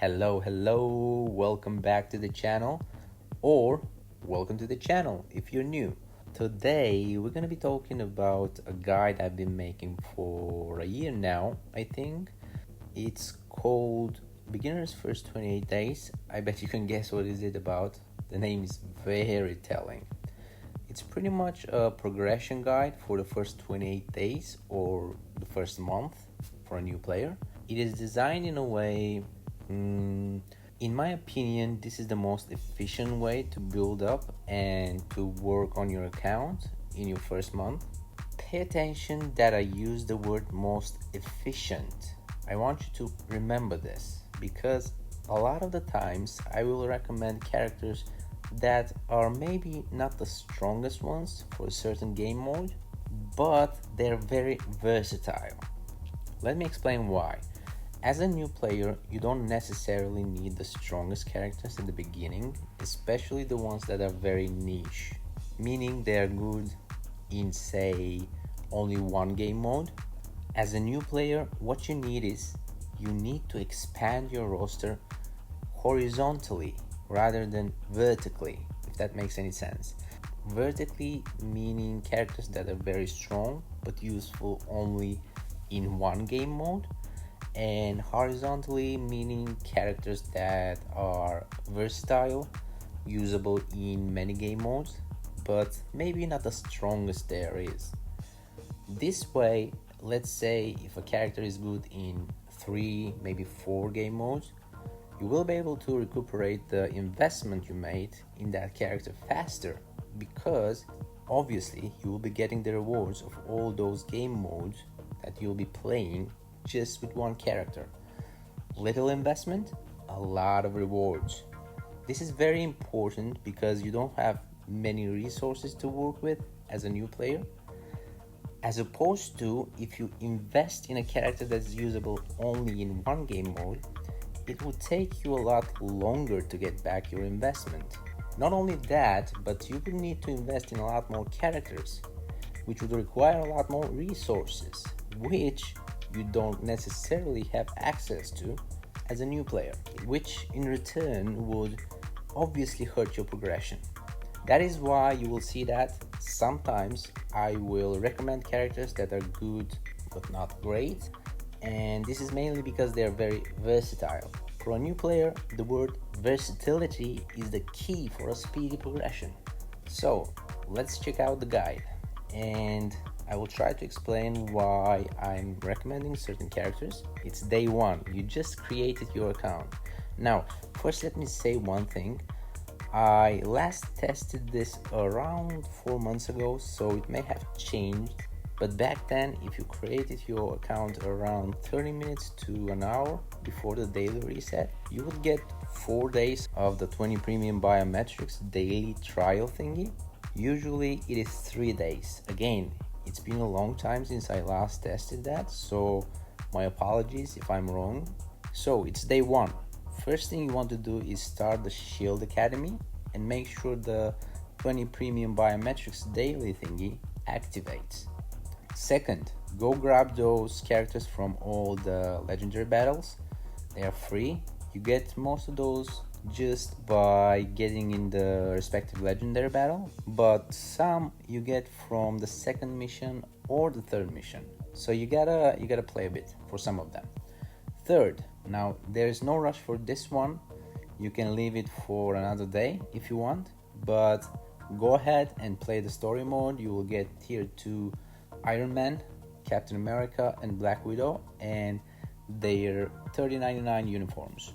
Hello, welcome back to the channel, or welcome to the channel if you're new. Today we're gonna be talking about a guide I've been making for a year now, I think. It's called Beginner's First 28 Days. I bet you can guess what is it about. The name is very telling. It's pretty much a progression guide for the first 28 days or the first month for a new player. It is designed in a way, in my opinion, this is the most efficient way to build up and to work on your account in your first month. Pay attention that I use the word most efficient. I want you to remember this because a lot of the times I will recommend characters that are maybe not the strongest ones for a certain game mode, but they're very versatile. Let me explain why. As a new player, you don't necessarily need the strongest characters at the beginning, especially the ones that are very niche, meaning they're good in, say, only one game mode. As a new player, what you need is you need to expand your roster horizontally rather than vertically, if that makes any sense. Vertically meaning characters that are very strong but useful only in one game mode, and horizontally meaning characters that are versatile, usable in many game modes, but maybe not the strongest there is. This way, let's say if a character is good in 3, maybe 4 game modes, you will be able to recuperate the investment you made in that character faster, because obviously you will be getting the rewards of all those game modes that you'll be playing just with one character. Little investment, a lot of rewards. This is very important because you don't have many resources to work with as a new player, as opposed to if you invest in a character that's usable only in one game mode. It will take you a lot longer to get back your investment. Not only that, but you will need to invest in a lot more characters, which would require a lot more resources, which you don't necessarily have access to as a new player, which in return would obviously hurt your progression. That is why you will see that sometimes I will recommend characters that are good but not great, and this is mainly because they are very versatile. For a new player, the word versatility is the key for a speedy progression. So let's check out the guide, and I will try to explain why I'm recommending certain characters. It's day one, you just created your account. Now, first let me say one thing. I last tested this around 4 months ago, so it may have changed. But back then, if you created your account around 30 minutes to an hour before the daily reset, you would get 4 days of the 20 premium biometrics daily trial thingy. Usually it is 3 days. Again, it's been a long time since I last tested that, so my apologies if I'm wrong. So it's day one. First thing you want to do is start the Shield Academy and make sure the 20 premium biometrics daily thingy activates. Second, go grab those characters from all the legendary battles. They are free. You get most of those just by getting in the respective legendary battle, but some you get from the second mission or the third mission, so you gotta play a bit for some of them. Third, now there is no rush for this one, you can leave it for another day if you want, but go ahead and play the story mode. You will get tier 2 Iron Man, Captain America and Black Widow and their 3099 uniforms.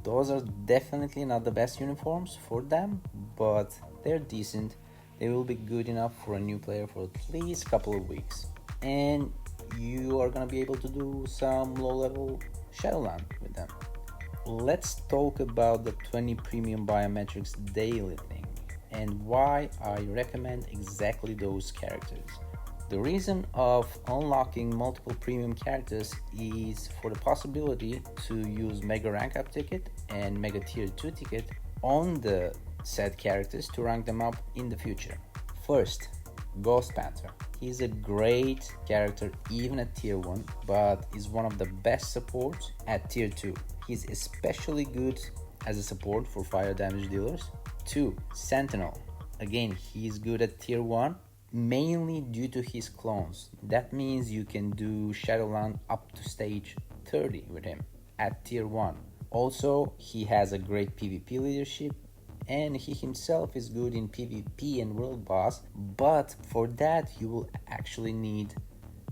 Those are definitely not the best uniforms for them, but they're decent. They will be good enough for a new player for at least a couple of weeks. And you are gonna be able to do some low-level Shadowland with them. Let's talk about the 20 premium biometrics daily thing and why I recommend exactly those characters. The reason of unlocking multiple premium characters is for the possibility to use Mega Rank Up ticket and Mega Tier 2 ticket on the said characters to rank them up in the future. First, Ghost Panther. He's a great character even at tier 1, but is one of the best supports at tier 2. He's especially good as a support for fire damage dealers. 2. Sentinel. Again, he's good at tier 1, mainly due to his clones. That means you can do Shadowland up to stage 30 with him at tier 1. Also, he has a great PvP leadership, and he himself is good in PvP and world boss, but for that you will actually need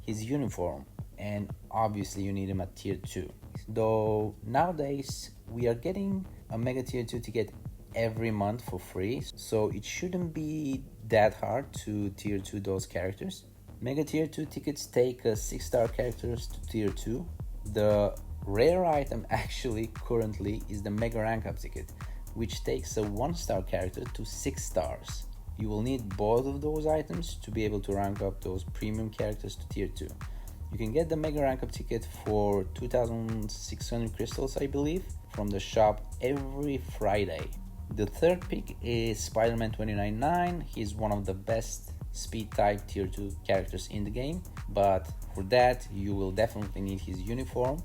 his uniform, and obviously you need him at tier 2. Though nowadays we are getting a mega tier 2 ticket every month for free, so it shouldn't be that hard to tier 2 those characters. Mega tier 2 tickets take 6-star characters to tier 2. The rare item actually currently is the mega rank up ticket, which takes a 1-star character to 6 stars. You will need both of those items to be able to rank up those premium characters to tier 2. You can get the mega rank up ticket for 2600 crystals, I believe, from the shop every Friday. The third pick is Spider-Man 299. He's one of the best speed type tier 2 characters in the game, but for that you will definitely need his uniform.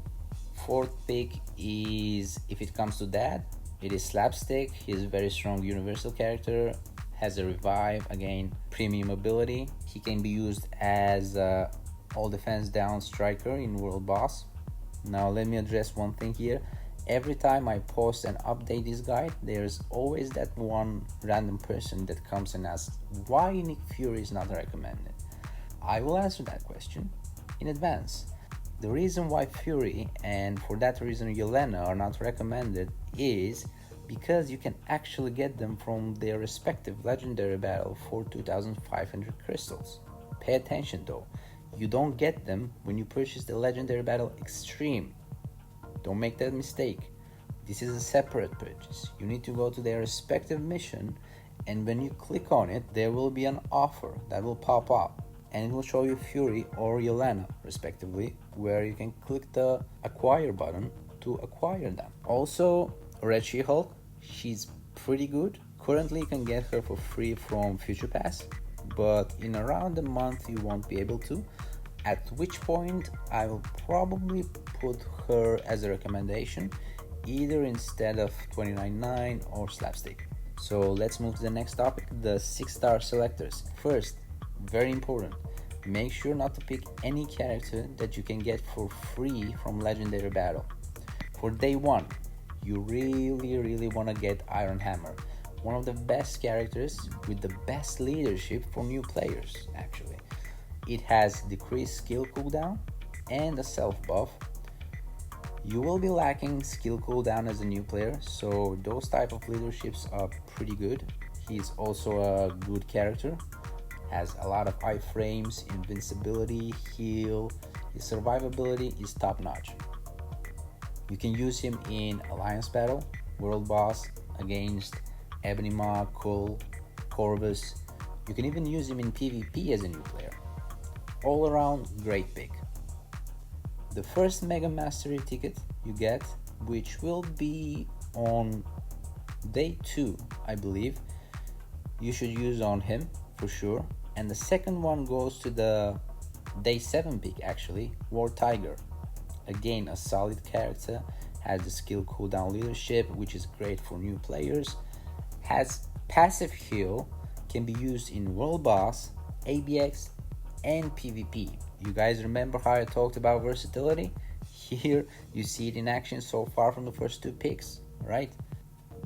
Fourth pick is, if it comes to that, it is Slapstick. He's a very strong universal character, has a revive, again premium ability. He can be used as all defense down striker in world boss. Now let me address one thing here. Every time I post and update this guide, there's always that one random person that comes and asks why Nick Fury is not recommended. I will answer that question in advance. The reason why Fury and for that reason Yelena are not recommended is because you can actually get them from their respective legendary battle for 2500 crystals. Pay attention though, you don't get them when you purchase the legendary battle extreme. Don't make that mistake. This is a separate purchase. You need to go to their respective mission, and when you click on it, there will be an offer that will pop up, and it will show you Fury or Yelena respectively, where you can click the acquire button to acquire them. Also, Red She-Hulk, she's pretty good. Currently you can get her for free from Future Pass, but in around a month you won't be able to, at which point I will probably put her as a recommendation, either instead of 299 or Slapstick. So let's move to the next topic, the 6-star selectors. First, very important, make sure not to pick any character that you can get for free from legendary battle. For day 1, you really want to get Iron Hammer, one of the best characters with the best leadership for new players actually. It has decreased skill cooldown and a self buff. You will be lacking skill cooldown as a new player, so those type of leaderships are pretty good. He's also a good character, has a lot of iframes, invincibility, heal. His survivability is top notch. You can use him in alliance battle, world boss, against Ebony Maw, Kull, Corvus. You can even use him in PvP as a new player. All around great pick. The first Mega Mastery ticket you get, which will be on day 2 I believe, you should use on him for sure. And the second one goes to the day 7 pick actually, War Tiger. Again, a solid character, has the skill cooldown leadership, which is great for new players, has passive heal, can be used in world boss, ABX and PvP. You guys remember how I talked about versatility? Here you see it in action so far from the first 2 picks, right?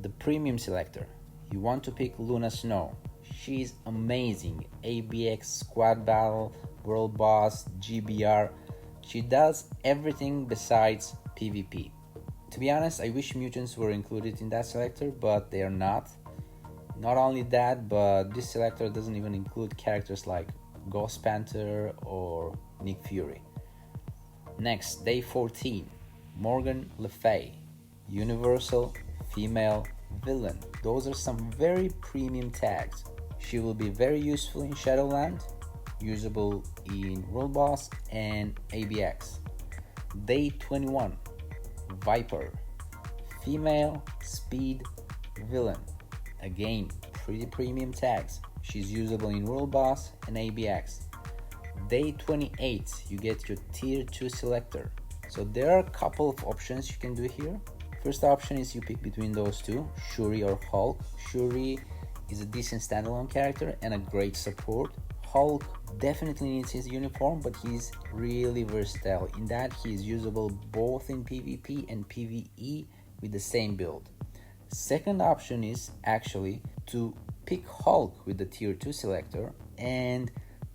The premium selector, you want to pick Luna Snow. She's amazing. ABX, squad battle, world boss, GBR. She does everything besides PvP. To be honest, I wish mutants were included in that selector, but they are not. Not only that, but this selector doesn't even include characters like Ghost Panther or Nick Fury. Next, day 14, Morgan Le Fay, universal female villain. Those are some very premium tags. She will be very useful in Shadowland, usable in World Boss and ABX. Day 21, Viper, female speed villain. Again, pretty premium tags. She's usable in World Boss and ABX. Day 28, you get your tier 2 selector. So there are a couple of options you can do here. First option is you pick between those two, Shuri or Hulk. Shuri is a decent standalone character and a great support. Hulk definitely needs his uniform, but he's really versatile in that he is usable both in PvP and PvE with the same build. Second option is actually to pick Hulk with the tier 2 selector and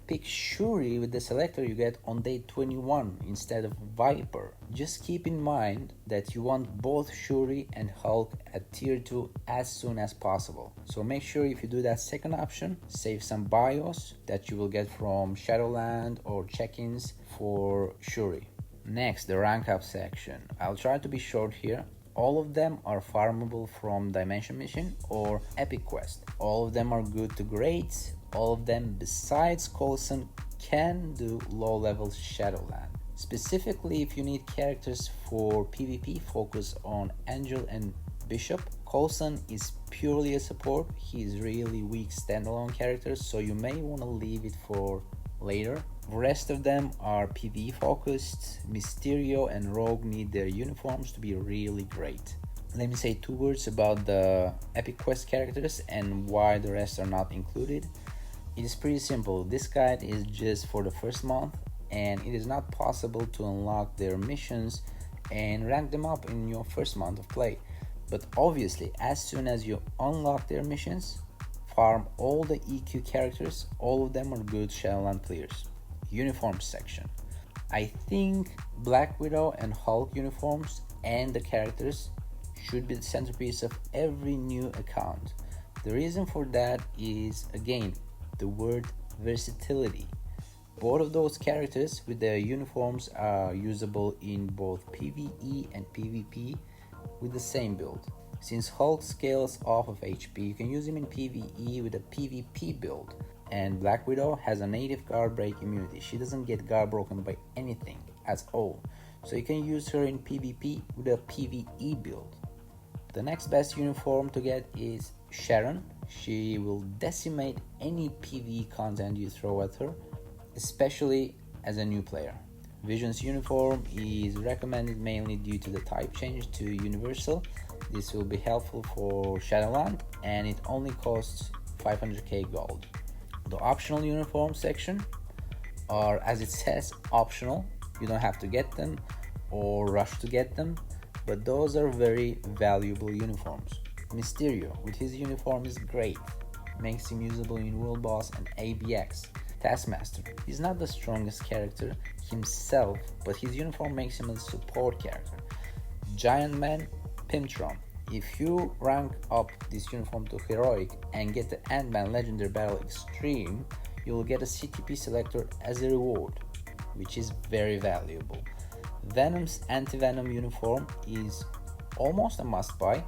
pick Shuri with the selector you get on day 21 instead of Viper. Just keep in mind that you want both Shuri and Hulk at tier 2 as soon as possible. So make sure if you do that second option, save some bios that you will get from Shadowland or check-ins for Shuri. Next, the rank up section. I'll try to be short here. All of them are farmable from Dimension Mission or Epic Quest. All of them are good to great. All of them besides Coulson can do low level Shadowland. Specifically, if you need characters for PvP, focus on Angel and Bishop. Coulson is purely a support. He is really weak standalone characters, so you may want to leave it for later. The rest of them are PvE focused. Mysterio and Rogue need their uniforms to be really great. Let me say 2 words about the Epic Quest characters and why the rest are not included. It is pretty simple. This guide is just for the first month, and it is not possible to unlock their missions and rank them up in your first month of play. But obviously, as soon as you unlock their missions, farm all the EQ characters. All of them are good Shadowland players. Uniforms section. I think Black Widow and Hulk uniforms and the characters should be the centerpiece of every new account. The reason for that is, again, the word versatility. Both of those characters with their uniforms are usable in both PvE and PvP with the same build. Since Hulk scales off of HP, you can use him in PvE with a PvP build, and Black Widow has a native guard break immunity. She doesn't get guard broken by anything at all, so you can use her in PvP with a PvE build. The next best uniform to get is Sharon. She will decimate any PvE content you throw at her, especially as a new player. Vision's uniform is recommended mainly due to the type change to Universal. This will be helpful for Shadowland, and it only costs 500k gold. The optional uniform section are, as it says, optional. You don't have to get them or rush to get them, but those are very valuable uniforms. Mysterio with his uniform is great, makes him usable in World Boss and ABX. Taskmaster, he's not the strongest character himself, but his uniform makes him a support character. Giant Man, Pimptron. If you rank up this uniform to Heroic and get the Ant-Man Legendary Battle Extreme, you will get a CTP selector as a reward, which is very valuable. Venom's Anti-Venom uniform is almost a must-buy,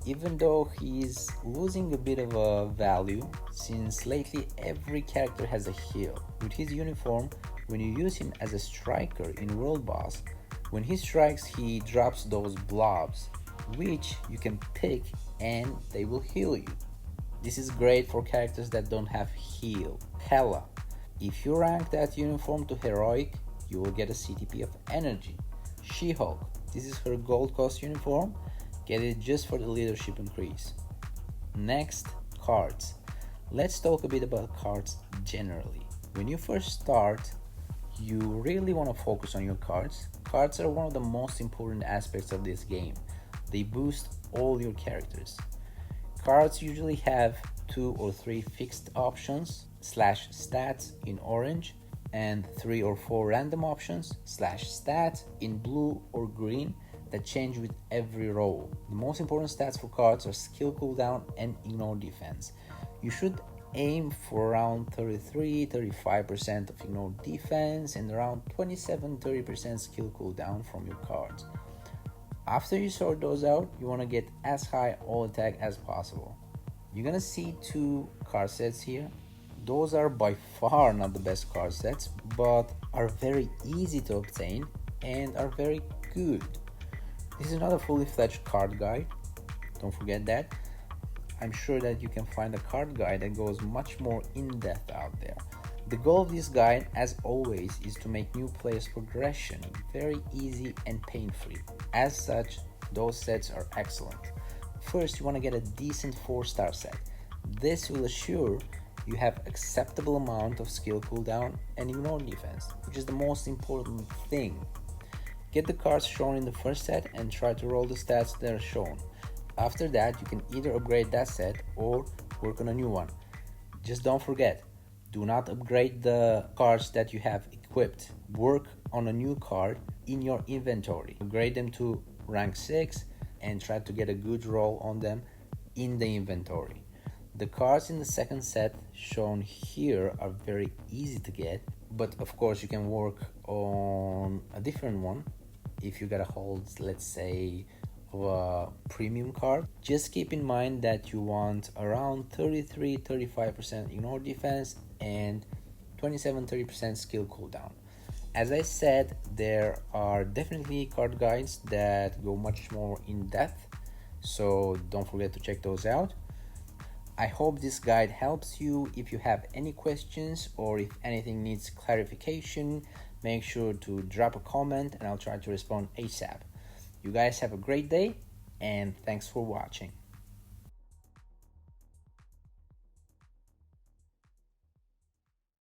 even though he is losing a bit of a value since lately every character has a heal. With his uniform, when you use him as a striker in World Boss, when he strikes he drops those blobs, which you can pick and they will heal you. This is great for characters that don't have heal. Hela, if you rank that uniform to Heroic, you will get a CTP of Energy. She-Hulk, this is her gold cost uniform. Get it just for the leadership increase. Next, cards. Let's talk a bit about cards generally. When you first start, you really want to focus on your cards. Cards are one of the most important aspects of this game. They boost all your characters. Cards usually have 2 or 3 fixed options /stats in orange and 3 or 4 random options /stats in blue or green that change with every roll. The most important stats for cards are skill cooldown and ignore defense. You should aim for around 33-35% of ignore defense and around 27-30% skill cooldown from your cards. After you sort those out, you want to get as high all attack as possible. You're gonna see 2 card sets here. Those are by far not the best card sets, but are very easy to obtain and are very good. This is not a fully fledged card guide, don't forget that. I'm sure that you can find a card guide that goes much more in-depth out there. The goal of this guide, as always, is to make new players' progression very easy and pain-free. As such, those sets are excellent. First, you want to get a decent 4-star set. This will assure you have acceptable amount of skill cooldown and ignore defense, which is the most important thing. Get the cards shown in the first set and try to roll the stats that are shown. After that, you can either upgrade that set or work on a new one. Just don't forget, do not upgrade the cards that you have equipped. Work on a new card in your inventory. Upgrade them to rank 6 and try to get a good roll on them in the inventory. The cards in the second set shown here are very easy to get, but of course you can work on a different one if you got a hold, let's say, of a premium card. Just keep in mind that you want around 33-35% ignore defense and 27-30% skill cooldown. As I said, there are definitely card guides that go much more in depth, so don't forget to check those out. I hope this guide helps you. If you have any questions or if anything needs clarification, make sure to drop a comment and I'll try to respond ASAP. You guys have a great day and thanks for watching.